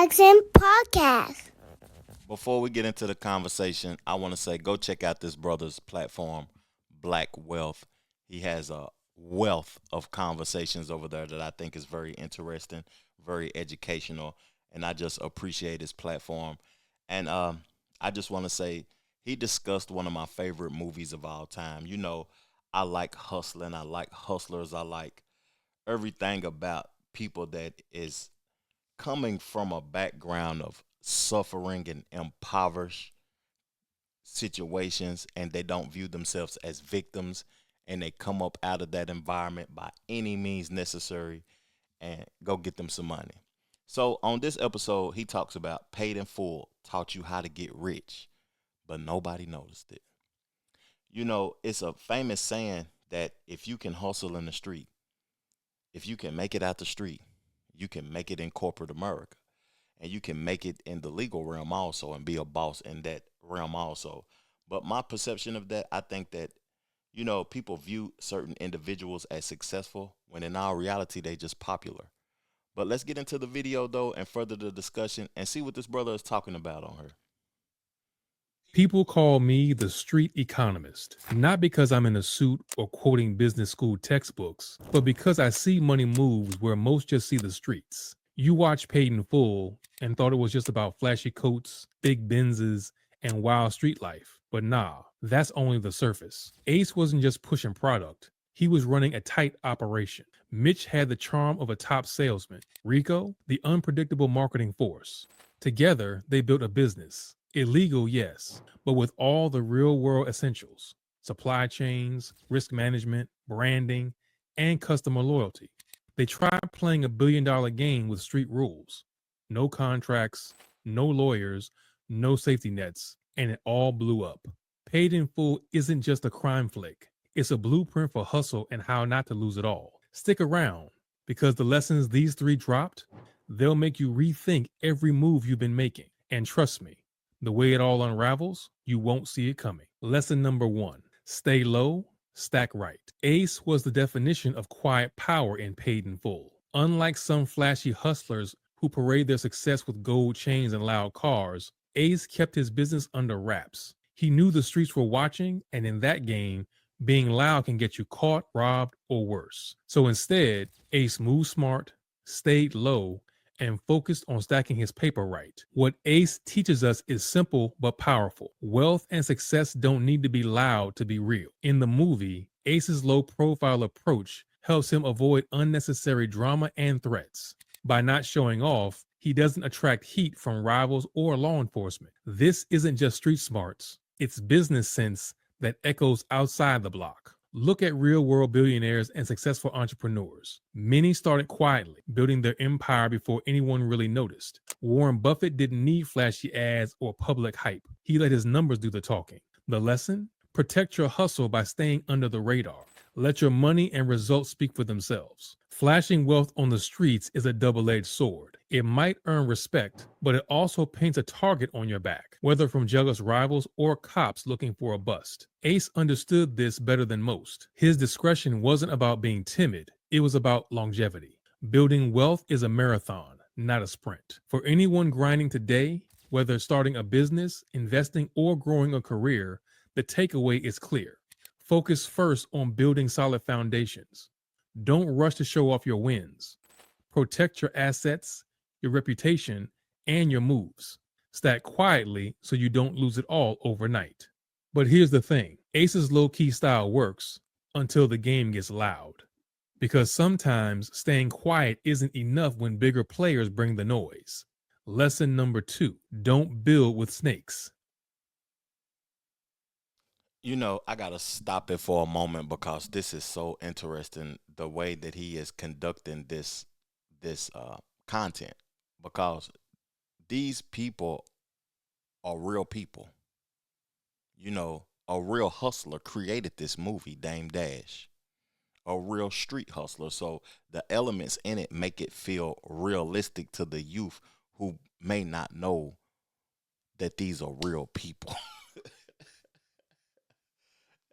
Jackson Podcast. Before we get into the conversation, I want to say go check out this brother's platform, Black Wealth. He has a wealth of conversations over there that I think is very interesting, very educational, and I just appreciate his platform. And I just want to say he discussed one of my favorite movies of all time. I like hustling, I like hustlers, I like everything about people that is coming from a background of suffering and impoverished situations, and they don't view themselves as victims, and they come up out of that environment by any means necessary and go get them some money. So on this episode, he talks about paid in full taught you how to get rich, but nobody noticed it. It's a famous saying that if you can hustle in the street, if you can make it out the street, you can make it in corporate America, and you can make it in the legal realm also and be a boss in that realm also. But my perception of that, I think that, people view certain individuals as successful when in our reality they just popular. But let's get into the video though and further the discussion and see what this brother is talking about on her. People call me the street economist, not because I'm in a suit or quoting business school textbooks, but because I see money moves where most just see the streets. You watch Paid in Full and thought it was just about flashy coats, big Benzes, and wild street life. But nah, that's only the surface. Ace wasn't just pushing product. He was running a tight operation. Mitch had the charm of a top salesman. Rico, the unpredictable marketing force. Together, they built a business. Illegal, yes, but with all the real world essentials: supply chains, risk management, branding, and customer loyalty. They tried playing $1 billion game with street rules: no contracts, no lawyers, no safety nets, and it all blew up. Paid in Full isn't just a crime flick, it's a blueprint for hustle and how not to lose it all. Stick around, because the lessons these three dropped, they'll make you rethink every move you've been making. And trust me, the way it all unravels, you won't see it coming. Lesson number 1: stay low, stack right. Ace was the definition of quiet power in Paid in Full. Unlike some flashy hustlers who parade their success with gold chains and loud cars, Ace kept his business under wraps. He knew the streets were watching, and in that game, being loud can get you caught, robbed, or worse. So instead, Ace moved smart, stayed low, and focused on stacking his paper right. What Ace teaches us is simple but powerful. Wealth and success don't need to be loud to be real. In the movie, Ace's low profile approach helps him avoid unnecessary drama and threats. By not showing off, he doesn't attract heat from rivals or law enforcement. This isn't just street smarts, it's business sense that echoes outside the block. Look at real world billionaires and successful entrepreneurs. Many started quietly, building their empire before anyone really noticed. Warren Buffett didn't need flashy ads or public hype. He let his numbers do the talking. The lesson? Protect your hustle by staying under the radar. Let your money and results speak for themselves. Flashing wealth on the streets is a double-edged sword. It might earn respect, but it also paints a target on your back, whether from jealous rivals or cops looking for a bust. Ace understood this better than most. His discretion wasn't about being timid, it was about longevity. Building wealth is a marathon, not a sprint. For anyone grinding today, whether starting a business, investing, or growing a career, the takeaway is clear. Focus first on building solid foundations. Don't rush to show off your wins. Protect your assets, your reputation, and your moves. Stack quietly so you don't lose it all overnight. But here's the thing: Ace's low-key style works until the game gets loud. Because sometimes staying quiet isn't enough when bigger players bring the noise. Lesson number 2: don't build with snakes. I gotta stop it for a moment because this is so interesting the way that he is conducting this content, because these people are real people. A real hustler created this movie, Dame Dash. A real street hustler. So the elements in it make it feel realistic to the youth who may not know that these are real people.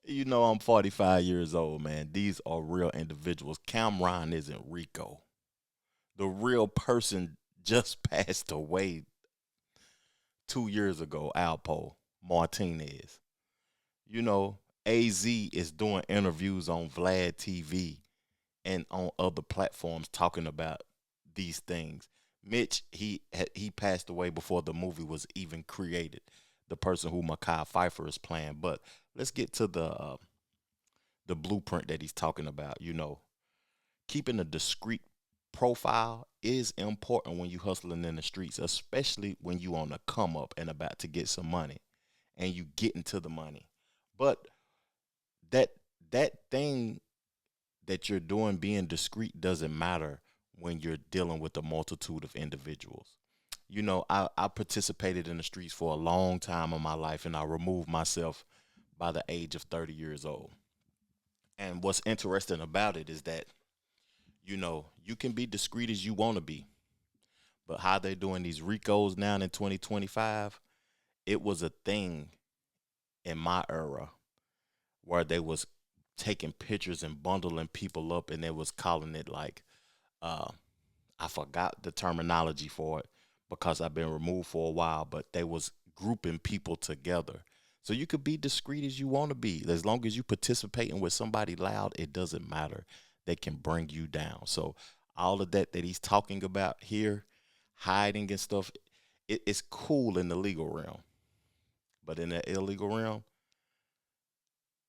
I'm 45 years old, man. These are real individuals. Cameron isn't Rico. The real person just passed away 2 years ago, Alpo Martinez. You know, AZ is doing interviews on Vlad TV and on other platforms talking about these things. Mitch, he passed away before the movie was even created. The person who Mekhi Phifer is playing. But let's get to the blueprint that he's talking about. You know, keeping a discreet profile is important when you hustling in the streets, especially when you on a come up and about to get some money and you get into the money. But that that thing that you're doing being discreet doesn't matter when you're dealing with a multitude of individuals. You know, I participated in the streets for a long time in my life and I removed myself by the age of 30 years old. And what's interesting about it is that, you know, you can be discreet as you want to be, but how they doing these Ricos now in 2025, it was a thing in my era where they was taking pictures and bundling people up and they was calling it like uh I forgot the terminology for it because I've been removed for a while, but they was grouping people together. So you could be discreet as you want to be. As long as you participating with somebody loud, it doesn't matter. They can bring you down. So all of that he's talking about here, hiding and stuff, it's cool in the legal realm. But in the illegal realm,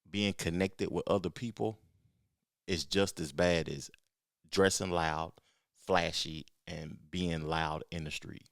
being connected with other people is just as bad as dressing loud, flashy, and being loud in the street.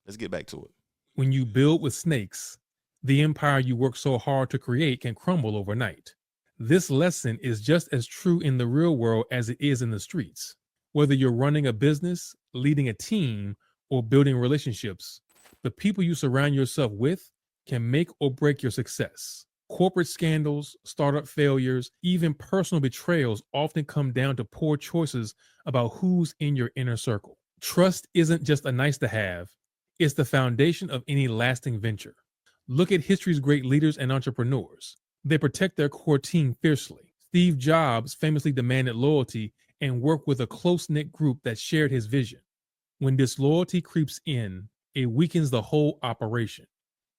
Let's get back to it. When you build with snakes, the empire you work so hard to create can crumble overnight. This lesson is just as true in the real world as it is in the streets. Whether you're running a business, leading a team, or building relationships, the people you surround yourself with can make or break your success. Corporate scandals, startup failures, even personal betrayals often come down to poor choices about who's in your inner circle. Trust isn't just a nice to have, it's the foundation of any lasting venture. Look at history's great leaders and entrepreneurs. They protect their core team fiercely. Steve Jobs famously demanded loyalty and worked with a close-knit group that shared his vision. When disloyalty creeps in, it weakens the whole operation.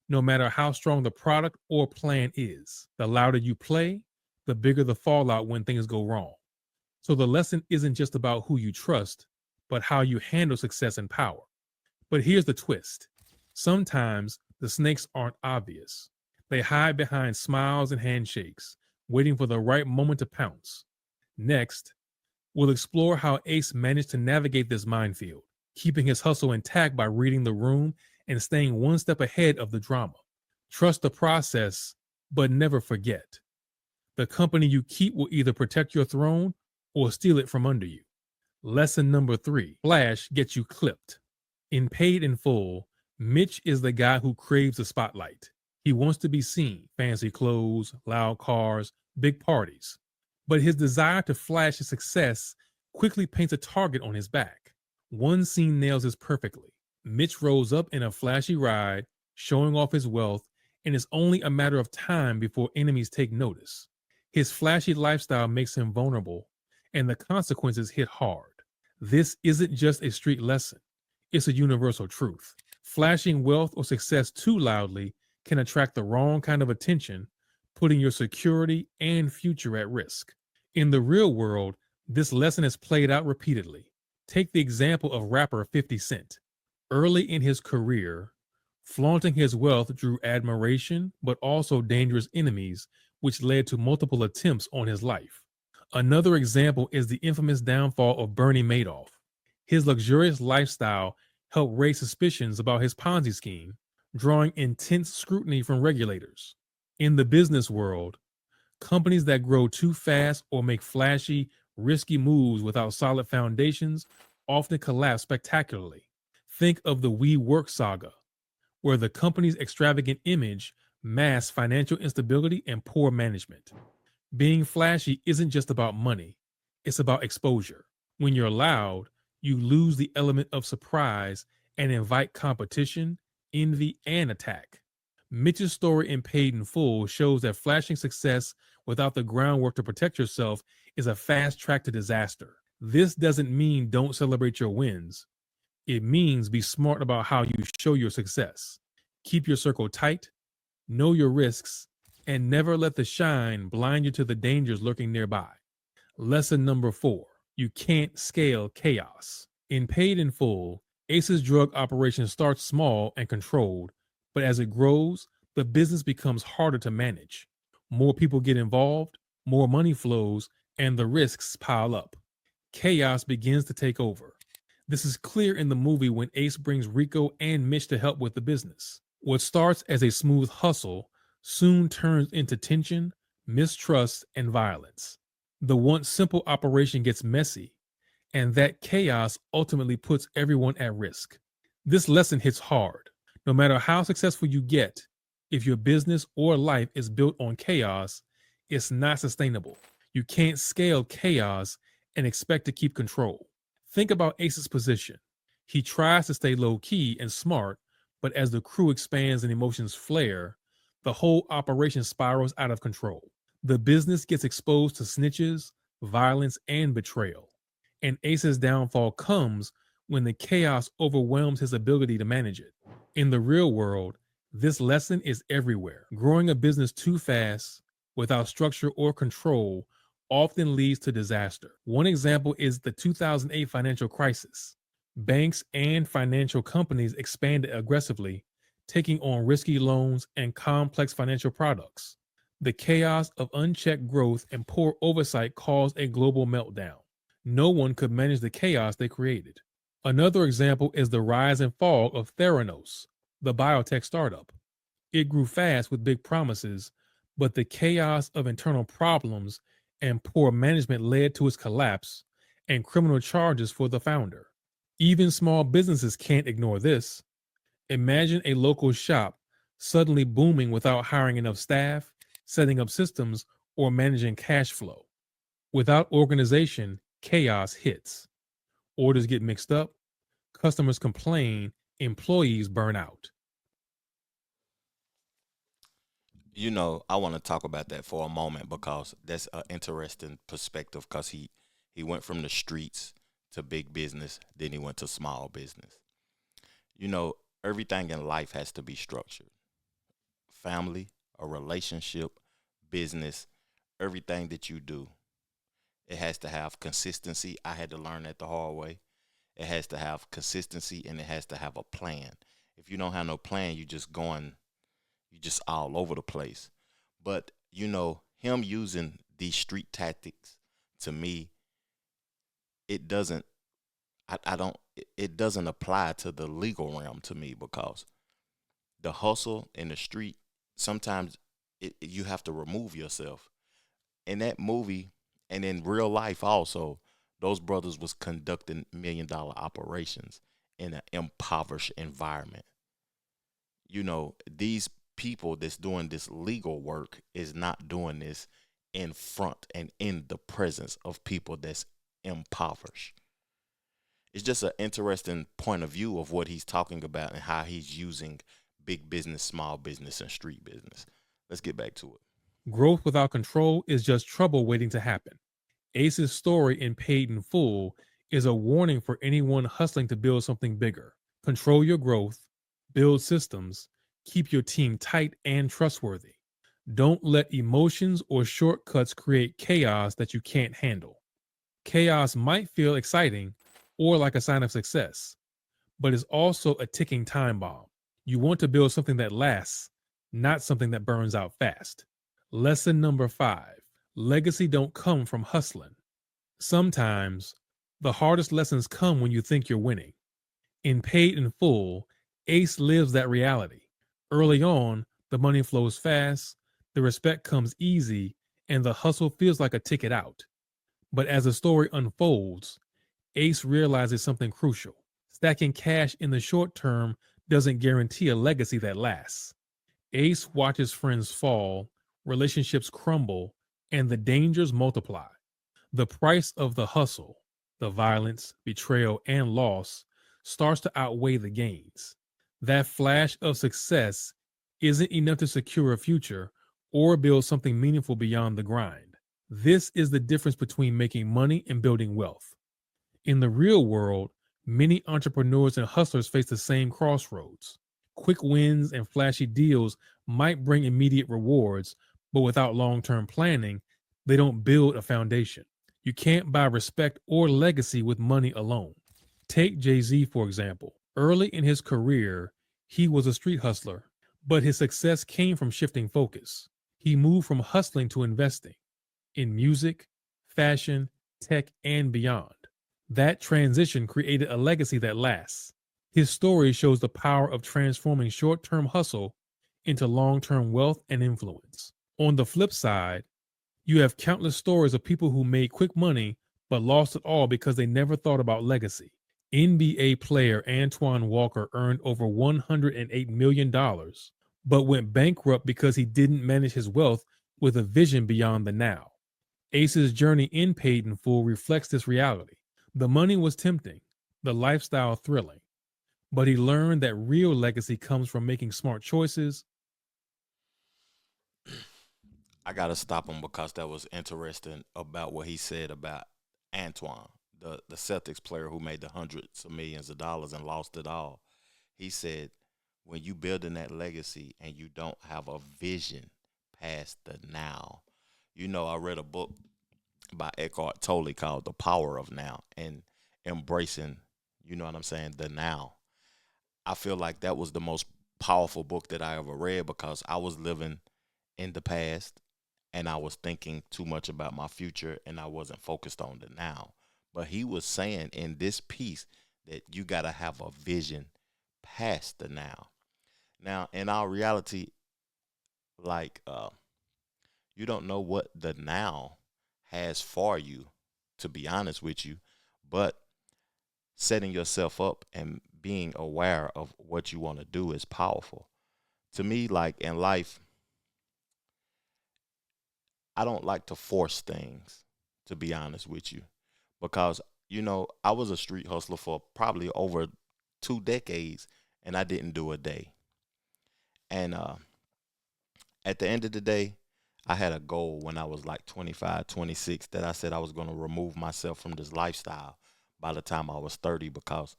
No matter how strong the product or plan is, the louder you play, the bigger the fallout when things go wrong. So the lesson isn't just about who you trust, but how you handle success and power. But here's the twist. Sometimes the snakes aren't obvious. They hide behind smiles and handshakes, waiting for the right moment to pounce. Next, we'll explore how Ace managed to navigate this minefield, keeping his hustle intact by reading the room and staying one step ahead of the drama. Trust the process, but never forget. The company you keep will either protect your throne or steal it from under you. Lesson number 3, flash gets you clipped. In Paid in Full, Mitch is the guy who craves the spotlight. He wants to be seen, fancy clothes, loud cars, big parties. But his desire to flash his success quickly paints a target on his back. One scene nails this perfectly. Mitch rolls up in a flashy ride, showing off his wealth, and it's only a matter of time before enemies take notice. His flashy lifestyle makes him vulnerable, and the consequences hit hard. This isn't just a street lesson, it's a universal truth. Flashing wealth or success too loudly can attract the wrong kind of attention, putting your security and future at risk. In the real world, this lesson is played out repeatedly. Take the example of rapper 50 Cent. Early in his career, flaunting his wealth drew admiration, but also dangerous enemies, which led to multiple attempts on his life. Another example is the infamous downfall of Bernie Madoff. His luxurious lifestyle helped raise suspicions about his Ponzi scheme, drawing intense scrutiny from regulators. In the business world, companies that grow too fast or make flashy, risky moves without solid foundations often collapse spectacularly. Think of the WeWork saga, where the company's extravagant image masked financial instability and poor management. Being flashy isn't just about money, it's about exposure. When you're loud, you lose the element of surprise and invite competition, envy, and attack. Mitch's story in Paid in Full shows that flashing success without the groundwork to protect yourself is a fast track to disaster. This doesn't mean don't celebrate your wins. It means be smart about how you show your success. Keep your circle tight, know your risks, and never let the shine blind you to the dangers lurking nearby. Lesson number 4: you can't scale chaos. In Paid in Full, Ace's drug operation starts small and controlled, but as it grows, the business becomes harder to manage. More people get involved, more money flows, and the risks pile up. Chaos begins to take over. This is clear in the movie when Ace brings Rico and Mitch to help with the business. What starts as a smooth hustle soon turns into tension, mistrust, and violence. The once simple operation gets messy, and that chaos ultimately puts everyone at risk. This lesson hits hard. No matter how successful you get, if your business or life is built on chaos, it's not sustainable. You can't scale chaos and expect to keep control. Think about Ace's position. He tries to stay low key and smart, but as the crew expands and emotions flare, the whole operation spirals out of control. The business gets exposed to snitches, violence, and betrayal. And Ace's downfall comes when the chaos overwhelms his ability to manage it. In the real world, this lesson is everywhere. Growing a business too fast, without structure or control, often leads to disaster. One example is the 2008 financial crisis. Banks and financial companies expanded aggressively, taking on risky loans and complex financial products. The chaos of unchecked growth and poor oversight caused a global meltdown. No one could manage the chaos they created. Another example is the rise and fall of Theranos, the biotech startup. It grew fast with big promises, but the chaos of internal problems and poor management led to its collapse and criminal charges for the founder. Even small businesses can't ignore this. Imagine a local shop suddenly booming without hiring enough staff, setting up systems, or managing cash flow. Without organization, chaos hits. Orders get mixed up, customers complain, employees burn out. I want to talk about that for a moment because that's an interesting perspective because he went from the streets to big business, then he went to small business. You know, everything in life has to be structured. Family, a relationship, business, everything that you do, it has to have consistency. I had to learn that the hard way. It has to have consistency and it has to have a plan. If you don't have no plan, you just all over the place. But him using these street tactics, to me, it doesn't. I don't. It doesn't apply to the legal realm to me because the hustle in the street sometimes you have to remove yourself. In that movie and in real life also, those brothers was conducting $1 million operations in an impoverished environment. These people that's doing this legal work is not doing this in front and in the presence of people that's impoverished. It's just an interesting point of view of what he's talking about and how he's using big business, small business, and street business. Let's get back to it. Growth without control is just trouble waiting to happen. Ace's story in Paid in Full is a warning for anyone hustling to build something bigger. Control your growth, build systems, keep your team tight and trustworthy. Don't let emotions or shortcuts create chaos that you can't handle. Chaos might feel exciting or like a sign of success, but it's also a ticking time bomb. You want to build something that lasts, not something that burns out fast. Lesson number 5: legacy don't come from hustling. Sometimes the hardest lessons come when you think you're winning. In Paid in Full, Ace lives that reality. Early on, the money flows fast, the respect comes easy, and the hustle feels like a ticket out. But as the story unfolds, Ace realizes something crucial. Stacking cash in the short term doesn't guarantee a legacy that lasts. Ace watches friends fall, relationships crumble, and the dangers multiply. The price of the hustle, the violence, betrayal, and loss starts to outweigh the gains. That flash of success isn't enough to secure a future or build something meaningful beyond the grind. This is the difference between making money and building wealth. In the real world, Many entrepreneurs and hustlers face the same crossroads. Quick wins and flashy deals might bring immediate rewards, but without long term planning, they don't build a foundation. You can't buy respect or legacy with money alone. Take Jay-Z, for example. Early in his career, he was a street hustler, but his success came from shifting focus. He moved from hustling to investing in music, fashion, tech, and beyond. That transition created a legacy that lasts. His story shows the power of transforming short term hustle into long term wealth and influence. On the flip side, you have countless stories of people who made quick money but lost it all because they never thought about legacy. NBA player Antoine Walker earned over $108 million, but went bankrupt because he didn't manage his wealth with a vision beyond the now. Ace's journey in Paid in Full reflects this reality. The money was tempting, the lifestyle thrilling, but he learned that real legacy comes from making smart choices. I gotta stop him because that was interesting about what he said about Antoine, the Celtics player who made the hundreds of millions of dollars and lost it all. He said, when you building that legacy and you don't have a vision past the now. You know, I read a book by Eckhart Tolle called The Power of Now and embracing, you know what I'm saying, the now. I feel like that was the most powerful book that I ever read because I was living in the past and I was thinking too much about my future and I wasn't focused on the now. But he was saying in this piece that you got to have a vision past the now. Now, in our reality, like you don't know what the now has for you, to be honest with you, but setting yourself up and being aware of what you want to do is powerful. To me, like in life, I don't like to force things, to be honest with you, because, you know, I was a street hustler for probably over 2 decades and I didn't do a day. And at the end of the day, I had a goal when I was like 25, 26 that I said I was going to remove myself from this lifestyle by the time I was 30 because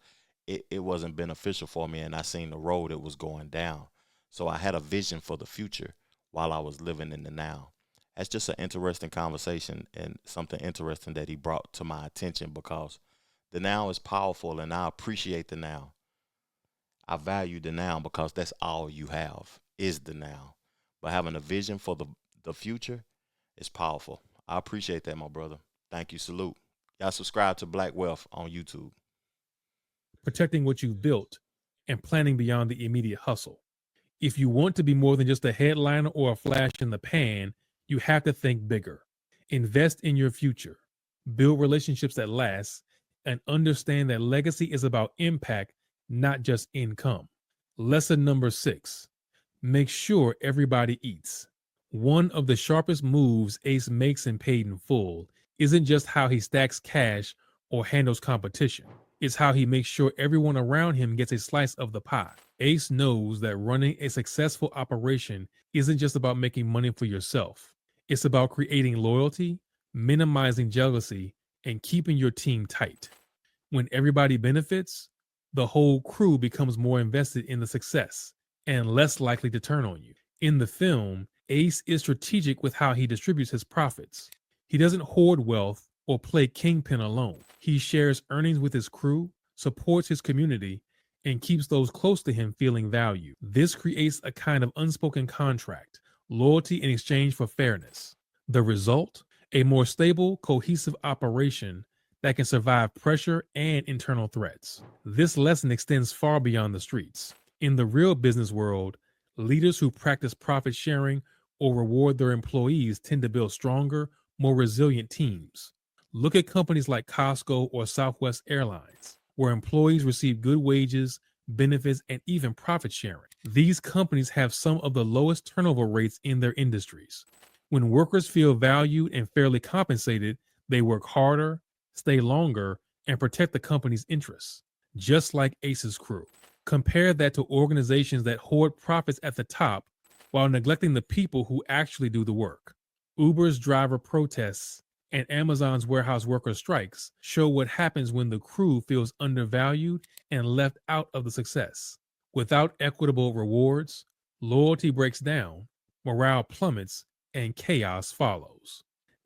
it wasn't beneficial for me and I seen the road it was going down. So I had a vision for the future while I was living in the now. That's just an interesting conversation and something interesting that he brought to my attention because the now is powerful and I appreciate the now. I value the now because that's all you have is the now. But having a vision for the future is powerful. I appreciate that, my brother. Thank you. Salute. Y'all subscribe to Black Wealth on YouTube. Protecting what you've built and planning beyond the immediate hustle. If you want to be more than just a headliner or a flash in the pan, you have to think bigger. Invest in your future, build relationships that last, and understand that legacy is about impact, not just income. Lesson number 6, make sure everybody eats. One of the sharpest moves Ace makes in Paid in Full isn't just how he stacks cash or handles competition. It's how he makes sure everyone around him gets a slice of the pie. Ace knows that running a successful operation isn't just about making money for yourself. It's about creating loyalty, minimizing jealousy, and keeping your team tight. When everybody benefits, the whole crew becomes more invested in the success and less likely to turn on you. In the film, Ace is strategic with how he distributes his profits. He doesn't hoard wealth or play kingpin alone. He shares earnings with his crew, supports his community, and keeps those close to him feeling valued. This creates a kind of unspoken contract, loyalty in exchange for fairness. The result? A more stable, cohesive operation that can survive pressure and internal threats. This lesson extends far beyond the streets. In the real business world, leaders who practice profit sharing or reward their employees tend to build stronger, more resilient teams. Look at companies like Costco or Southwest Airlines, where employees receive good wages, benefits, and even profit sharing. These companies have some of the lowest turnover rates in their industries. When workers feel valued and fairly compensated, they work harder, stay longer, and protect the company's interests, just like Ace's crew. Compare that to organizations that hoard profits at the top while neglecting the people who actually do the work. Uber's driver protests and Amazon's warehouse worker strikes show what happens when the crew feels undervalued and left out of the success. Without equitable rewards, loyalty breaks down, morale plummets, and chaos follows.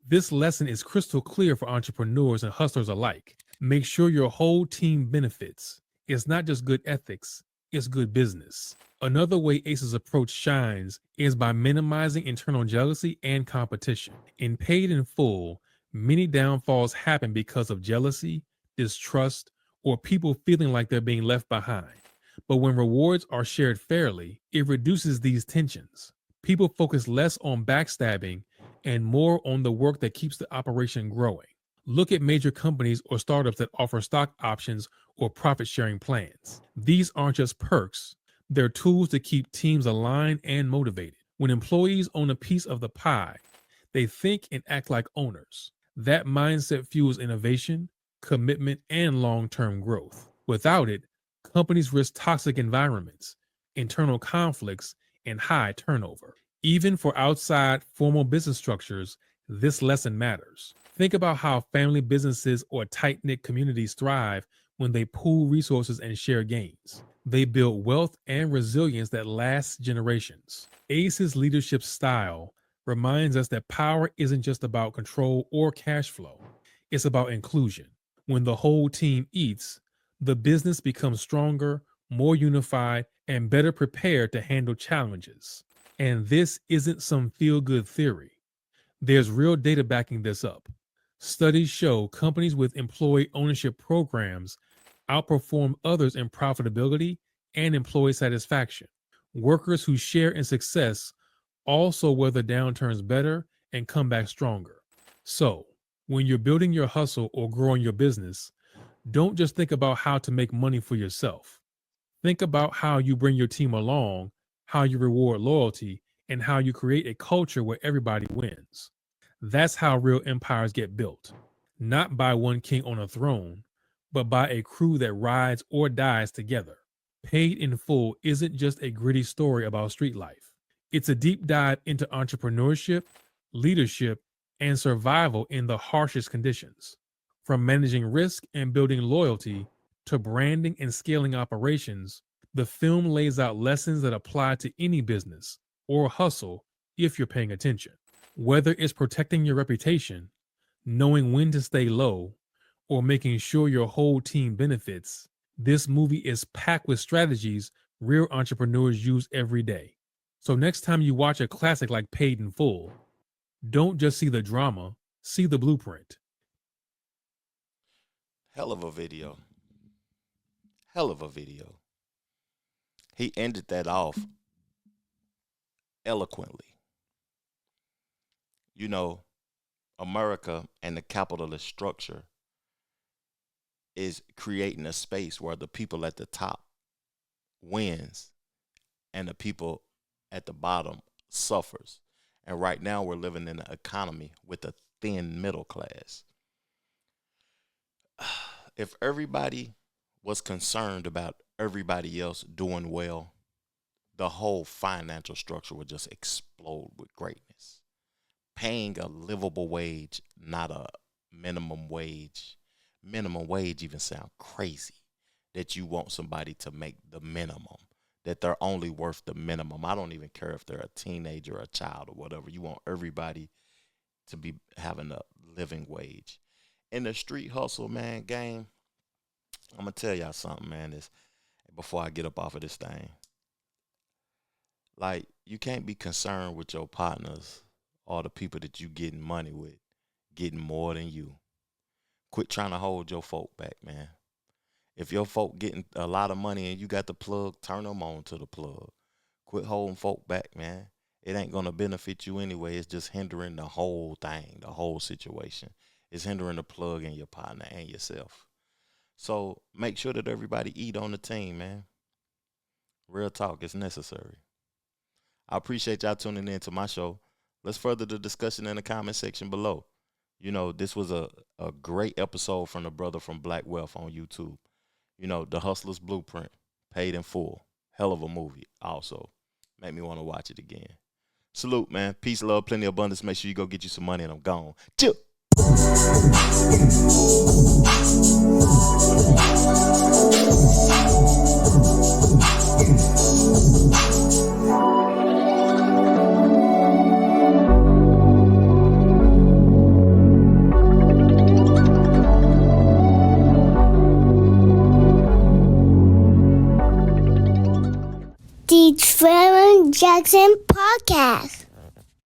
This lesson is crystal clear for entrepreneurs and hustlers alike. Make sure your whole team benefits. It's not just good ethics, it's good business. Another way ACE's approach shines is by minimizing internal jealousy and competition. In Paid in Full, many downfalls happen because of jealousy, distrust, or people feeling like they're being left behind. But when rewards are shared fairly, it reduces these tensions. People focus less on backstabbing and more on the work that keeps the operation growing. Look at major companies or startups that offer stock options or profit sharing plans. These aren't just perks, they're tools to keep teams aligned and motivated. When employees own a piece of the pie, they think and act like owners. That mindset fuels innovation, commitment, and long term growth. Without it, companies risk toxic environments, internal conflicts, and high turnover. Even for outside formal business structures, this lesson matters. Think about how family businesses or tight knit communities thrive when they pool resources and share gains. They build wealth and resilience that lasts generations. ACE's leadership style reminds us that power isn't just about control or cash flow, it's about inclusion. When the whole team eats, the business becomes stronger, more unified, and better prepared to handle challenges. And this isn't some feel good theory. There's real data backing this up. Studies show companies with employee ownership programs outperform others in profitability and employee satisfaction. Workers who share in success also weather downturns better and come back stronger. So, when you're building your hustle or growing your business, don't just think about how to make money for yourself. Think about how you bring your team along, how you reward loyalty, and how you create a culture where everybody wins. That's how real empires get built, not by one king on a throne, but by a crew that rides or dies together. Paid in Full isn't just a gritty story about street life. It's a deep dive into entrepreneurship, leadership, and survival in the harshest conditions. From managing risk and building loyalty to branding and scaling operations, the film lays out lessons that apply to any business or hustle if you're paying attention. Whether it's protecting your reputation, knowing when to stay low, or making sure your whole team benefits, this movie is packed with strategies real entrepreneurs use every day. So next time you watch a classic like Paid in Full, don't just see the drama, see the blueprint. Hell of a video. Hell of a video. He ended that off eloquently. You know, America and the capitalist structure is creating a space where the people at the top wins and the people at the bottom suffers. And right now we're living in an economy with a thin middle class. If everybody was concerned about everybody else doing well, the whole financial structure would just explode with greatness. Paying a livable wage, not a minimum wage. Minimum wage even sound crazy that you want somebody to make the minimum, that they're only worth the minimum. I don't even care if they're a teenager, a child, or whatever. You want everybody to be having a living wage. In the street hustle, man, game, I'm gonna tell y'all something, man. This before I get up off of this thing. Like, you can't be concerned with your partners or the people that you getting money with getting more than you. Quit trying to hold your folk back, man. If your folk getting a lot of money and you got the plug, turn them on to the plug. Quit holding folk back, man. It ain't gonna benefit you anyway. It's just hindering the whole thing, the whole situation. It's hindering the plug and your partner and yourself. So make sure that everybody eat on the team, man. Real talk, it's necessary. I appreciate y'all tuning in to my show. Let's further the discussion in the comment section below. You know, this was a great episode from the brother from Black Wealth on YouTube. You know, The Hustler's Blueprint, Paid in Full. Hell of a movie also. Made me want to watch it again. Salute, man. Peace, love, plenty of abundance. Make sure you go get you some money and I'm gone. Chill. The Trevor Jackson Podcast.